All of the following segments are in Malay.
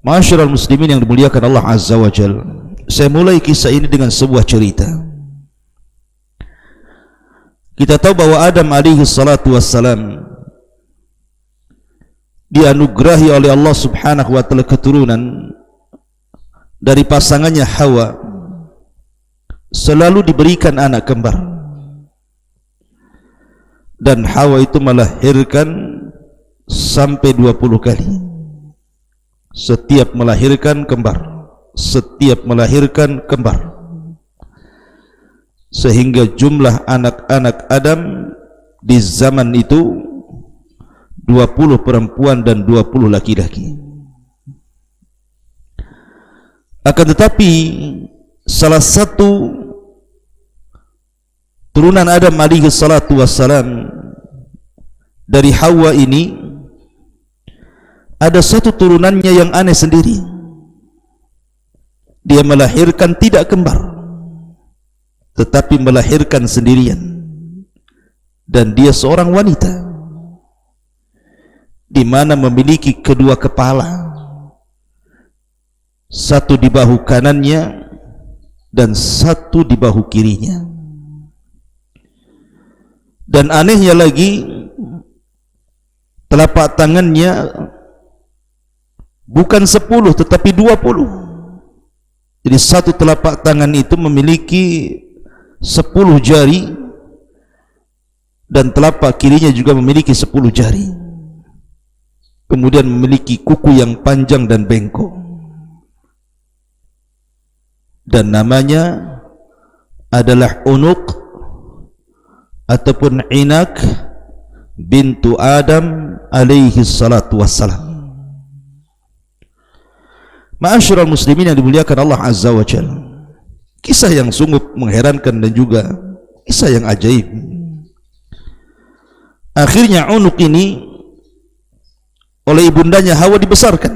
Ma'asyiral muslimin yang dimuliakan Allah Azza wa Jalla, saya mulai kisah ini dengan sebuah cerita. Kita tahu bahwa Adam alaihi salatu wassalam dianugerahi oleh Allah subhanahu wa ta'ala keturunan dari pasangannya Hawa, selalu diberikan anak kembar, dan Hawa itu melahirkan sampai 20 kali. Setiap melahirkan kembar, setiap melahirkan kembar, sehingga jumlah anak-anak Adam di zaman itu 20 perempuan dan 20 laki-laki. Akan tetapi salah satu turunan Adam alaihi salatu wassalam dari Hawa ini, ada satu turunannya yang aneh sendiri. Dia melahirkan tidak kembar, tetapi melahirkan sendirian, dan dia seorang wanita, di mana memiliki kedua kepala, satu di bahu kanannya dan satu di bahu kirinya. Dan anehnya lagi, telapak tangannya bukan 10 tetapi 20. Jadi satu telapak tangan itu memiliki 10 jari, dan telapak kirinya juga memiliki 10 jari. Kemudian memiliki kuku yang panjang dan bengkok, dan namanya adalah Unuq ataupun Inak bintu Adam alaihi salatu wassalam. Ma'asyiral muslimin yang dimuliakan Allah Azza wa Jalla, kisah yang sungguh mengherankan dan juga kisah yang ajaib. Akhirnya Unuq ini oleh ibundanya Hawa dibesarkan,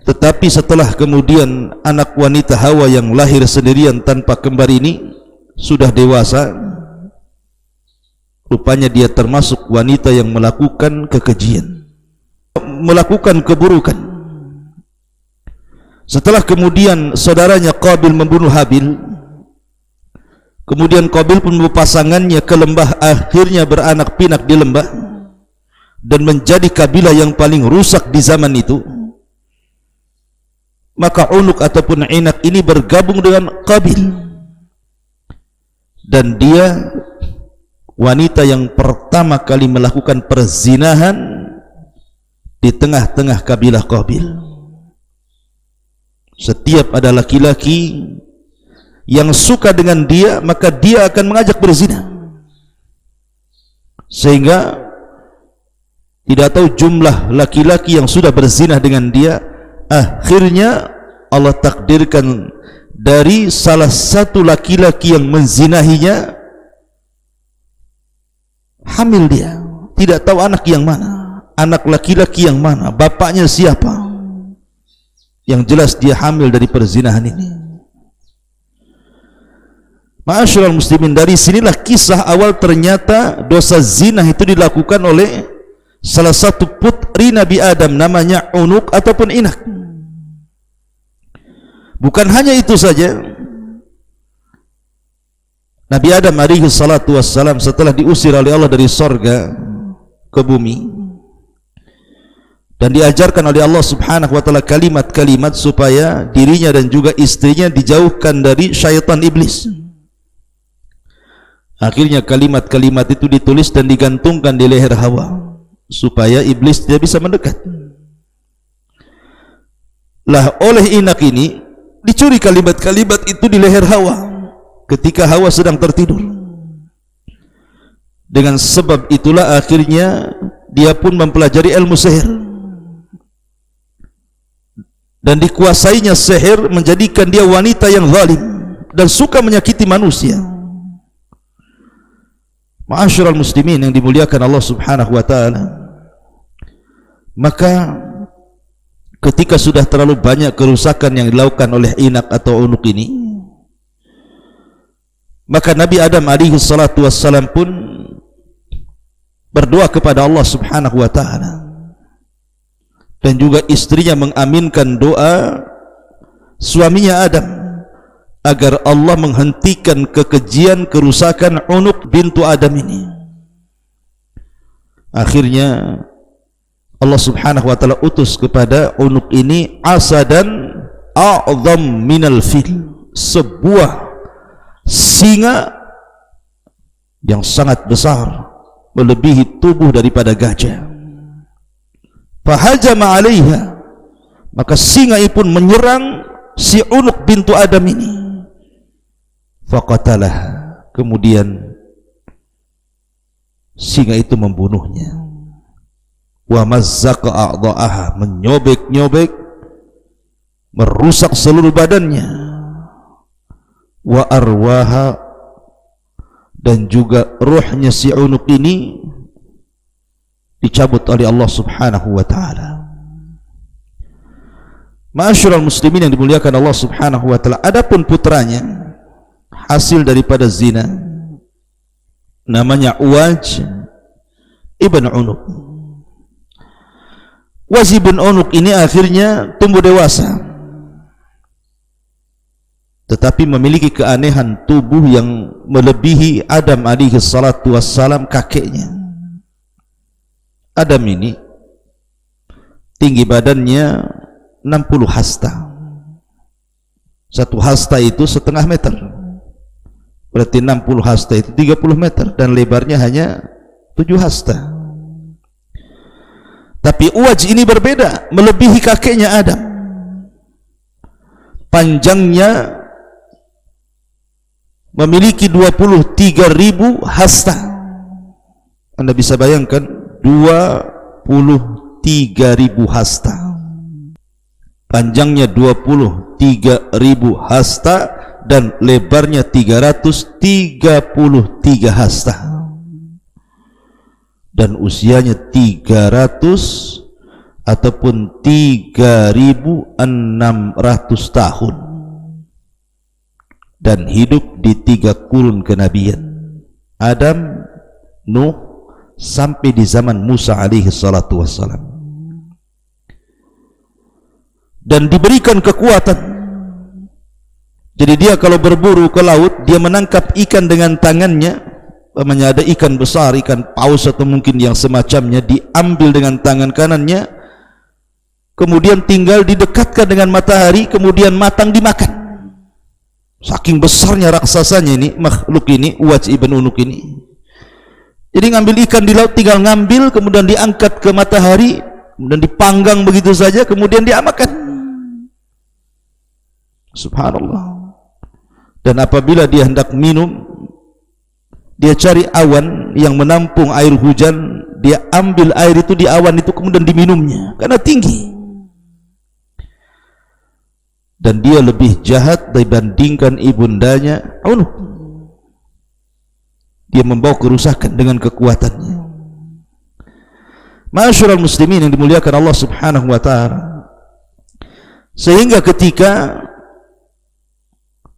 tetapi setelah kemudian anak wanita Hawa yang lahir sendirian tanpa kembar ini sudah dewasa, rupanya dia termasuk wanita yang melakukan kekejian, melakukan keburukan. Setelah kemudian saudaranya Qabil membunuh Habil, kemudian Qabil pun membawa pasangannya ke lembah, akhirnya beranak pinak di lembah dan menjadi kabilah yang paling rusak di zaman itu. Maka Unuq ataupun Inak ini bergabung dengan Qabil, dan dia wanita yang pertama kali melakukan perzinahan di tengah-tengah kabilah Qabil. Setiap ada laki-laki yang suka dengan dia, maka dia akan mengajak berzina, sehingga tidak tahu jumlah laki-laki yang sudah berzina dengan dia. Akhirnya Allah takdirkan dari salah satu laki-laki yang menzinahinya hamil dia. Tidak tahu anak yang mana, anak laki-laki yang mana, bapaknya siapa. Yang jelas dia hamil dari perzinahan ini. Ma'asyiral muslimin, dari sinilah kisah awal ternyata dosa zina itu dilakukan oleh salah satu putri Nabi Adam, namanya Unuq ataupun Inak. Bukan hanya itu saja, Nabi Adam alaihi salatu wassalam setelah diusir oleh Allah dari sorga ke bumi, dan diajarkan oleh Allah subhanahu wa ta'ala kalimat-kalimat supaya dirinya dan juga istrinya dijauhkan dari syaitan iblis. Akhirnya kalimat-kalimat itu ditulis dan digantungkan di leher Hawa supaya iblis tidak bisa mendekat. Lah oleh Inak ini dicuri kalimat-kalimat itu di leher Hawa ketika Hawa sedang tertidur. Dengan sebab itulah akhirnya dia pun mempelajari ilmu sihir, dan dikuasainya sihir menjadikan dia wanita yang zalim dan suka menyakiti manusia. Ma'asyiral muslimin yang dimuliakan Allah subhanahu wa ta'ala, maka ketika sudah terlalu banyak kerusakan yang dilakukan oleh Inak atau Unuq ini, maka Nabi Adam alaihi salatu wassalam pun berdoa kepada Allah subhanahu wa ta'ala, dan juga istrinya mengaminkan doa suaminya Adam agar Allah menghentikan kekejian kerusakan Unuq bintu Adam ini. Akhirnya Allah subhanahu wa ta'ala utus kepada Unuq ini asadan a'zam minal fil, sebuah singa yang sangat besar, melebihi tubuh daripada gajah. Fahajama 'alaiha, maka singa itu pun menyerang si Unuq bintu Adam ini. Faqatalah, kemudian singa itu membunuhnya. Wa mazzaqa a'dha'aha, menyobek-nyobek, merusak seluruh badannya. Wa arwaha, dan juga ruhnya si Unuq ini dicabut oleh Allah subhanahu wa ta'ala. Ma'asyiral muslimin yang dimuliakan Allah subhanahu wa ta'ala, adapun putranya hasil daripada zina namanya Uwaj ibn Unuq. Uwaj ibn Unuq ini akhirnya tumbuh dewasa, tetapi memiliki keanehan tubuh yang melebihi Adam alaihi salatu wassalam, kakeknya. Adam ini tinggi badannya 60 hasta. Satu hasta itu setengah meter, berarti 60 hasta itu 30 meter, dan lebarnya hanya 7 hasta. Tapi Uwaj ini berbeda, melebihi kakeknya Adam. Panjangnya memiliki 23.000 hasta. Anda bisa bayangkan 23.000 hasta, panjangnya 23.000 hasta dan lebarnya 333 hasta, dan usianya 300 ataupun 3.600 tahun, dan hidup di 3 kurun kenabian, Adam, Nuh, sampai di zaman Musa alaihi salatu wassalam. Dan diberikan kekuatan, jadi dia kalau berburu ke laut, dia menangkap ikan dengan tangannya. Namanya ada ikan besar, ikan paus atau mungkin yang semacamnya, diambil dengan tangan kanannya, kemudian tinggal didekatkan dengan matahari, kemudian matang dimakan. Saking besarnya raksasanya ini, makhluk ini, Uwaj ibn Unuq ini. Jadi ngambil ikan di laut, tinggal ngambil, kemudian diangkat ke matahari, kemudian dipanggang begitu saja, kemudian dimakan. Subhanallah. Dan apabila dia hendak minum, dia cari awan yang menampung air hujan, dia ambil air itu di awan itu, kemudian diminumnya, karena tinggi. Dan dia lebih jahat dibandingkan ibundanya Unuq. Dia membawa kerusakan dengan kekuatannya. Ma'asyiral muslimin yang dimuliakan Allah subhanahu wa ta'ala, sehingga ketika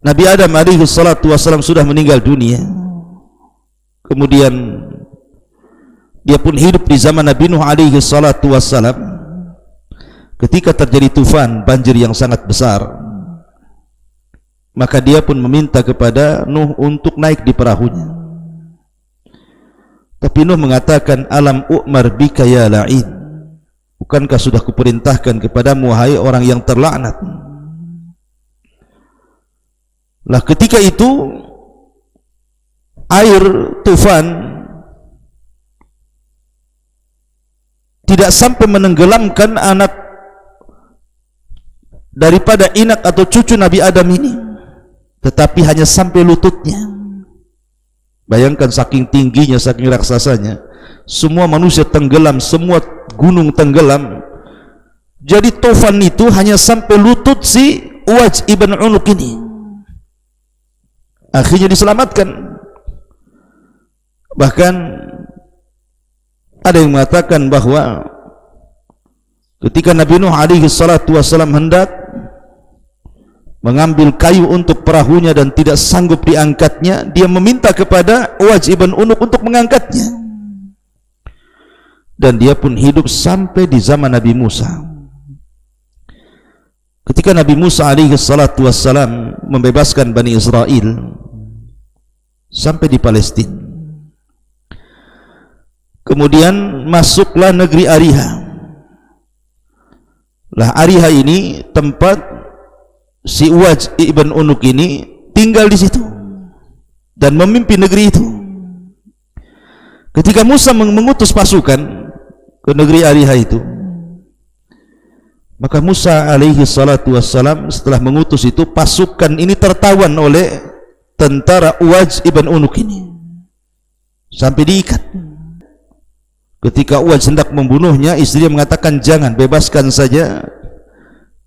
Nabi Adam alaihi salatu wassalam sudah meninggal dunia, kemudian dia pun hidup di zaman Nabi Nuh alaihi salatu wassalam. Ketika terjadi tufan, banjir yang sangat besar, maka dia pun meminta kepada Nuh untuk naik di perahunya. Tapi Nuh mengatakan, alam u'mar bika ya la'in, bukankah sudah kuperintahkan kepadamu wahai orang yang terlaknat. Lah ketika itu air tufan tidak sampai menenggelamkan anak daripada inak atau cucu Nabi Adam ini, tetapi hanya sampai lututnya. Bayangkan saking tingginya, saking raksasanya, semua manusia tenggelam, semua gunung tenggelam. Jadi tufan itu hanya sampai lutut si Uwaj ibn Unuq ini. Akhirnya diselamatkan. Bahkan ada yang mengatakan bahwa ketika Nabi Nuh alaihi salatu wassalam hendak mengambil kayu untuk perahunya dan tidak sanggup diangkatnya, dia meminta kepada Uwaj ibn Unuq untuk mengangkatnya. Dan dia pun hidup sampai di zaman Nabi Musa. ketika Nabi Musa alaihi salatu wassalam membebaskan Bani Israel sampai di Palestina, kemudian masuklah negeri Ariha. Lah Ariha ini tempat si Uwaj ibn Unuk ini tinggal di situ dan memimpin negeri itu. Ketika Musa mengutus pasukan ke negeri Ariha itu, maka Musa alaihi salatu wassalam setelah mengutus itu, pasukan ini tertawan oleh tentara Uwaj ibn Unuk ini sampai diikat. Ketika Uwaj hendak membunuhnya, istrinya mengatakan, jangan, bebaskan saja,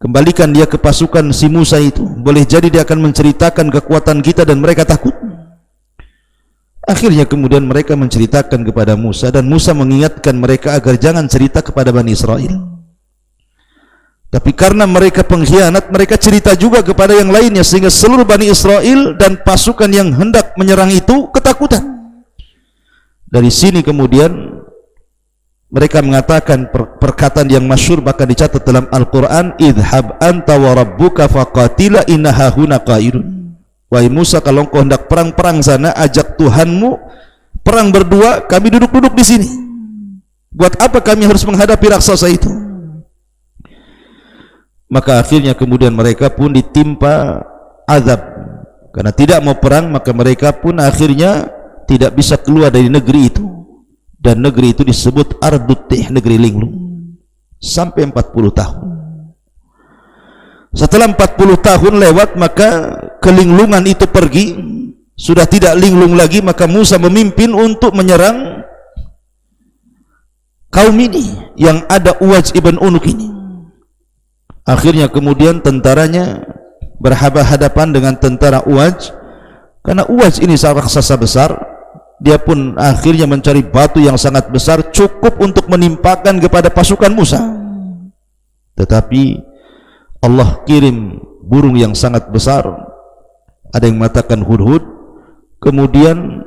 kembalikan dia ke pasukan si Musa itu, boleh jadi dia akan menceritakan kekuatan kita dan mereka takut. Akhirnya kemudian mereka menceritakan kepada Musa, dan Musa mengingatkan mereka agar jangan cerita kepada Bani Israel. Tapi karena mereka pengkhianat, mereka cerita juga kepada yang lainnya, sehingga seluruh Bani Israel dan pasukan yang hendak menyerang itu ketakutan. Dari sini kemudian mereka mengatakan perkataan yang masyhur bahkan dicatat dalam Al-Quran, idhab anta wa rabbuka faqatila inna hahuna qaidun. Wahai Musa, kalau engkau hendak perang sana, ajak Tuhanmu perang berdua, kami duduk-duduk di sini. Buat apa kami harus menghadapi raksasa itu? Maka akhirnya kemudian mereka pun ditimpa azab karena tidak mau perang. Maka mereka pun akhirnya tidak bisa keluar dari negeri itu, dan negeri itu disebut Ardutih, negeri linglung, sampai 40 tahun. Setelah 40 tahun lewat, maka kelinglungan itu pergi, sudah tidak linglung lagi. Maka Musa memimpin untuk menyerang kaum ini yang ada Uwaj ibn Unuk ini. Akhirnya kemudian tentaranya berhadapan dengan tentara Uwaj, karena Uwaj ini seorang raksasa besar. Dia pun akhirnya mencari batu yang sangat besar, cukup untuk menimpakan kepada pasukan Musa. Tetapi Allah kirim burung yang sangat besar, ada yang mengatakan hudhud, kemudian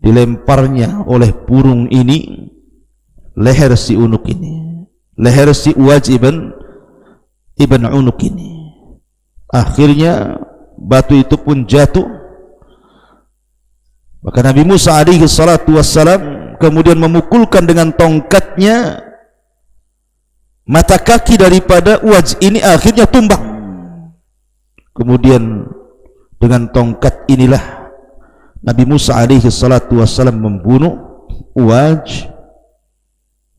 dilemparnya oleh burung ini leher si Unuk ini, leher si Uwaj ibn Unuk ini. Akhirnya batu itu pun jatuh. Maka Nabi Musa alaihi salatu wassalam kemudian memukulkan dengan tongkatnya mata kaki daripada Uwaj ini, akhirnya tumbang. Kemudian dengan tongkat inilah Nabi Musa alaihi salatu wassalam membunuh Uwaj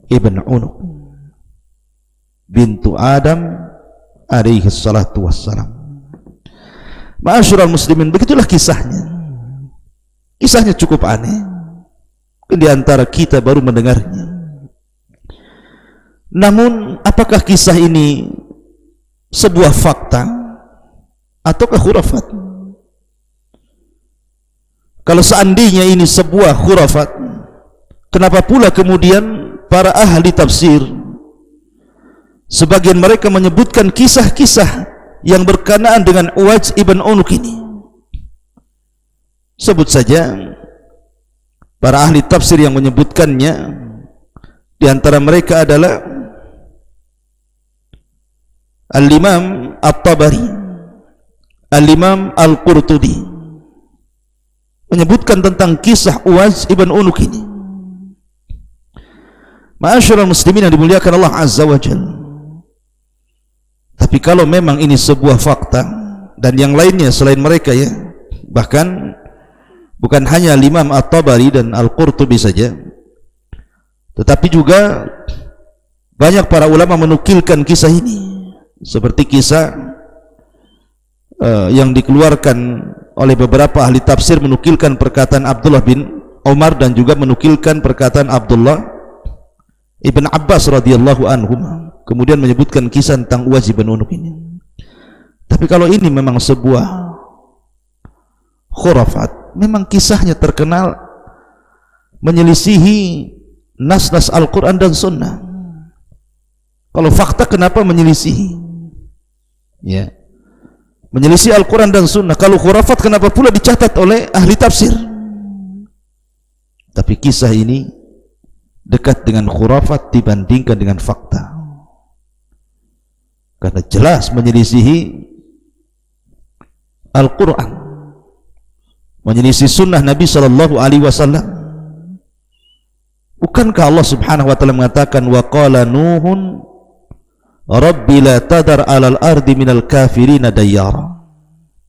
ibn Unuk bintu Adam alaihi salatu wassalam. Ma'asyiral muslimin, begitulah kisahnya. Kisahnya cukup aneh, di antara kita baru mendengarnya. Namun apakah kisah ini sebuah fakta ataukah khurafat? Kalau seandainya ini sebuah khurafat, kenapa pula kemudian para ahli tafsir sebagian mereka menyebutkan kisah-kisah yang berkenaan dengan Uwaj ibn Unuk ini? Sebut saja para ahli tafsir yang menyebutkannya. Di antara mereka adalah Al-Imam At-Tabari, Al-Imam Al-Qurtubi, menyebutkan tentang kisah Uwaj ibn Unuk ini. Ma'asyiral muslimin yang dimuliakan Allah Azza wa Jalla. Tapi kalau memang ini sebuah fakta, dan yang lainnya selain mereka ya, bahkan bukan hanya Imam At-Tabari dan Al-Qurtubi saja, tetapi juga banyak para ulama menukilkan kisah ini, seperti kisah yang dikeluarkan oleh beberapa ahli tafsir, menukilkan perkataan Abdullah bin Umar dan juga menukilkan perkataan Abdullah ibn Abbas radhiyallahu anhum, kemudian menyebutkan kisah tentang Uwaj ibn Unuk ini. Tapi kalau ini memang sebuah khurafat, memang kisahnya terkenal menyelisihi nas-nas Al-Quran dan Sunnah. Kalau fakta, kenapa menyelisihi? Ya, menyelisih Al-Quran dan Sunnah. Kalau khurafat, kenapa pula dicatat oleh ahli tafsir? Tapi kisah ini dekat dengan khurafat dibandingkan dengan fakta. karena jelas menyelisihi Al-Quran, menyelisih sunnah Nabi Sallallahu Alaihi Wasallam. Bukankah Allah Subhanahu Wa Taala mengatakan wa qala Nuhun Rabbi la tadar alal ardi minal kafirina dayyara.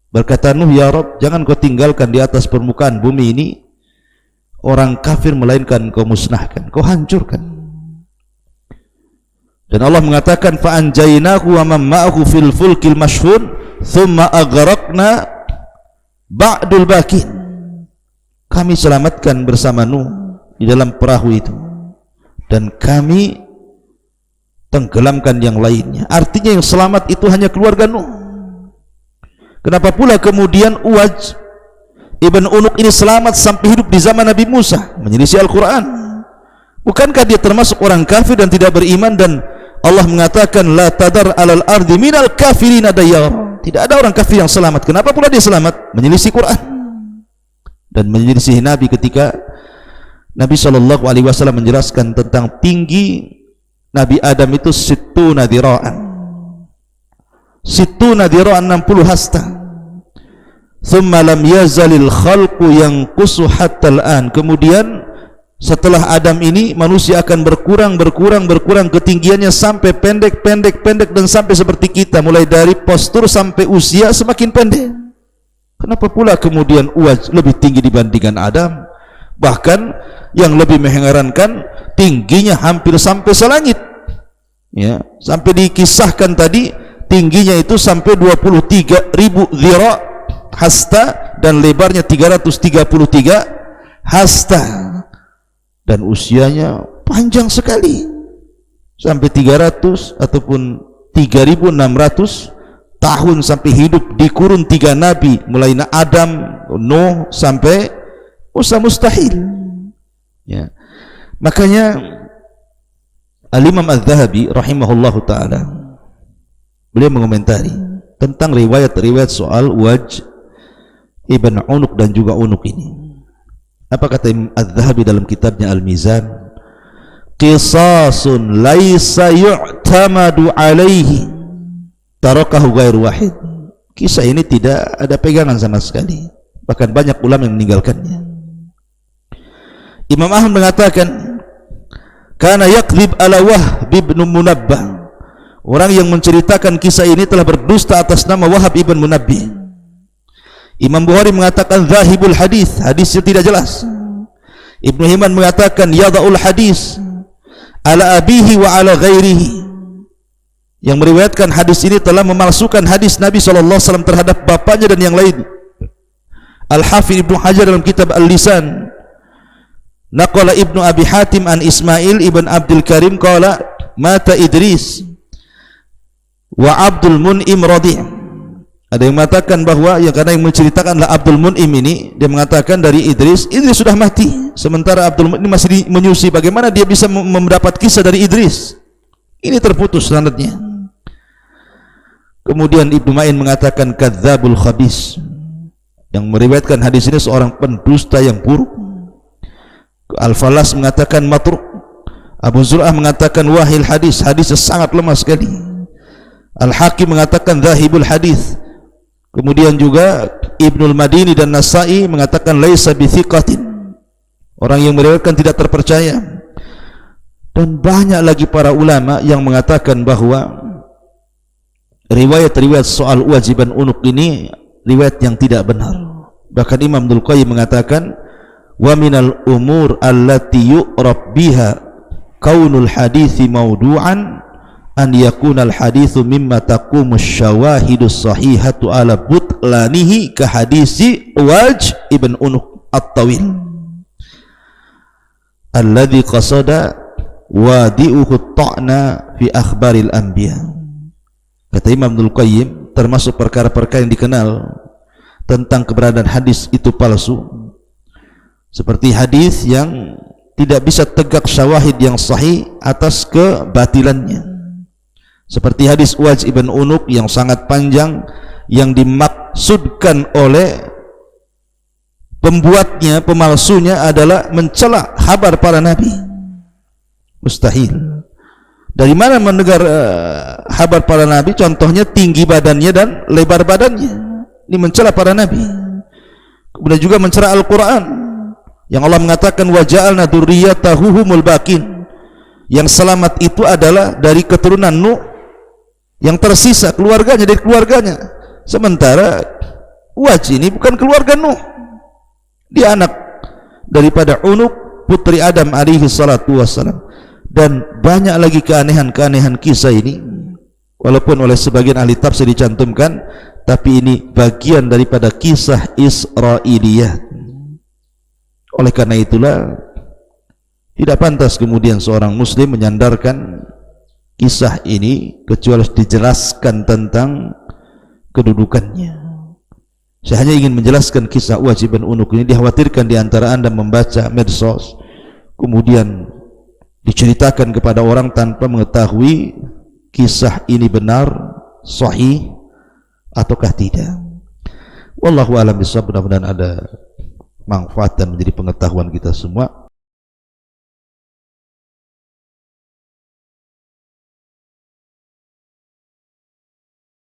Berkata Nuh, ya Rabb, jangan kau tinggalkan di atas permukaan bumi ini orang kafir, melainkan kau musnahkan, kau hancurkan. Dan Allah mengatakan fa anjaynahu wa man ma'ahu fil fulkil mashhun thumma aghraqna ba'dul bakin. Kami selamatkan bersama Nuh di dalam perahu itu dan kami tenggelamkan yang lainnya. Artinya yang selamat itu hanya keluarga Nuh. Kenapa pula kemudian Uwaj ibn Unuk ini selamat sampai hidup di zaman Nabi Musa menyelisih Al-Quran? Bukankah dia termasuk orang kafir dan tidak beriman, dan Allah mengatakan la tadar alal ardi minal kafirina dayyar. Tidak ada orang kafir yang selamat. Kenapa pula dia selamat? Menyelisih Quran dan menyelisih Nabi ketika Nabi SAW menjelaskan tentang tinggi Nabi Adam itu sittuna dira'an 60 hasta. Thumma lam yazalil khalqu yanqusu hatta al-an. Kemudian setelah Adam ini manusia akan berkurang ketinggiannya sampai pendek dan sampai seperti kita, mulai dari postur sampai usia semakin pendek. Kenapa pula kemudian Uwaj lebih tinggi dibandingkan Adam? Bahkan yang lebih mengherankan, tingginya hampir sampai selangit, ya, sampai dikisahkan tadi tingginya itu sampai 23.000 dhira hasta dan lebarnya 333 hasta, dan usianya panjang sekali sampai 300 ataupun 3.600 tahun, sampai hidup di kurun 3 nabi mulai Adam, Nuh sampai Musa, mustahil, ya. Makanya Al-Imam Al-Zahabi rahimahullahu ta'ala, beliau mengomentari tentang riwayat-riwayat soal Uwaj ibn Unuk dan juga Unuk ini. Apa kata Imam Al-Zahabi dalam kitabnya Al-Mizan? Qisasun laisa yu'tamadu alaihi tarakahu ghairu wahid. Kisah ini tidak ada pegangan sama sekali, bahkan banyak ulama yang meninggalkannya. Imam Ahmad mengatakan kana yakdzib ala Wahb ibn Munabbah, orang yang menceritakan kisah ini telah berdusta atas nama Wahab ibn Munabbih. Imam Bukhari mengatakan zahibul hadis, hadisnya tidak jelas. Ibnu Hibban mengatakan yada'ul hadis ala abihi wa ala ghairihi, yang meriwayatkan hadis ini telah memalsukan hadis Nabi SAW terhadap bapaknya dan yang lain. Al-Hafidh Ibnu Hajar dalam kitab Al-Lisan naqala Ibnu Abi Hatim an Ismail ibn Abdul Karim qala mata Idris wa Abdul Mun'im radhi'. Ada yang mengatakan bahwa yang karena yang menceritakanlah Abdul Mun'im ini, dia mengatakan dari Idris sudah mati, sementara Abdul Mun'im masih menyusi bagaimana dia bisa mendapat kisah dari Idris. Ini terputus sanadnya. Kemudian Ibnu Ma'in mengatakan kadzabul khabis, yang meriwayatkan hadis ini seorang pendusta yang buruk. Al-Falas mengatakan matruk. Abu Zur'ah mengatakan wahil hadis, hadisnya sangat lemah sekali. Al-Hakim mengatakan zahibul hadis. Kemudian juga Ibnul Madini dan Nasai mengatakan laisa bithiqatin, orang yang meriwayatkan tidak terpercaya. Dan banyak lagi para ulama yang mengatakan bahwa riwayat-riwayat soal Uwaj ibn Unuk ini riwayat yang tidak benar. Bahkan Imam Ibnul Qayyim mengatakan wa minal umur allati yu'rab biha kaunul hadithi maudu'an an yakunal hadithu mimma taqumus syawahidus sahihatu ala butlanihi ka hadisi Uwaj ibn Unuk at-tawil alladhi qasada wadi'uhu ta'na fi akhbaril anbiya. Kata Imam Ibnul Qayyim, termasuk perkara-perkara yang dikenal tentang keberadaan hadis itu palsu, seperti hadis yang tidak bisa tegak syawahid yang sahih atas kebatilannya, seperti hadis Uwaj ibn Unuk yang sangat panjang, yang dimaksudkan oleh pembuatnya, pemalsunya adalah mencela kabar para nabi. Mustahil. Dari mana mendengar kabar para nabi? Contohnya tinggi badannya dan lebar badannya. Ini mencela para nabi. Kemudian juga mencela Al-Quran yang Allah mengatakan wa ja'alna dzurriyyatahu humul baqin. Yang selamat itu adalah dari keturunan Nuh, yang tersisa keluarganya, dari keluarganya. Sementara Uwaj ini bukan keluarga Nuh, dia anak daripada Unuk putri Adam alaihi salatu wassalam. Dan banyak lagi keanehan-keanehan kisah ini, walaupun oleh sebagian ahli tafsir dicantumkan, tapi ini bagian daripada kisah Israiliyah. Oleh karena itulah tidak pantas kemudian seorang muslim menyandarkan kisah ini kecuali dijelaskan tentang kedudukannya. Saya hanya ingin menjelaskan kisah Uwaj bin Unuk ini. Dikhawatirkan di antara Anda membaca medsos, kemudian diceritakan kepada orang tanpa mengetahui kisah ini benar, sahih ataukah tidak. Wallahu a'lam bishawab. Mudah-mudahan ada manfaat dan menjadi pengetahuan kita semua.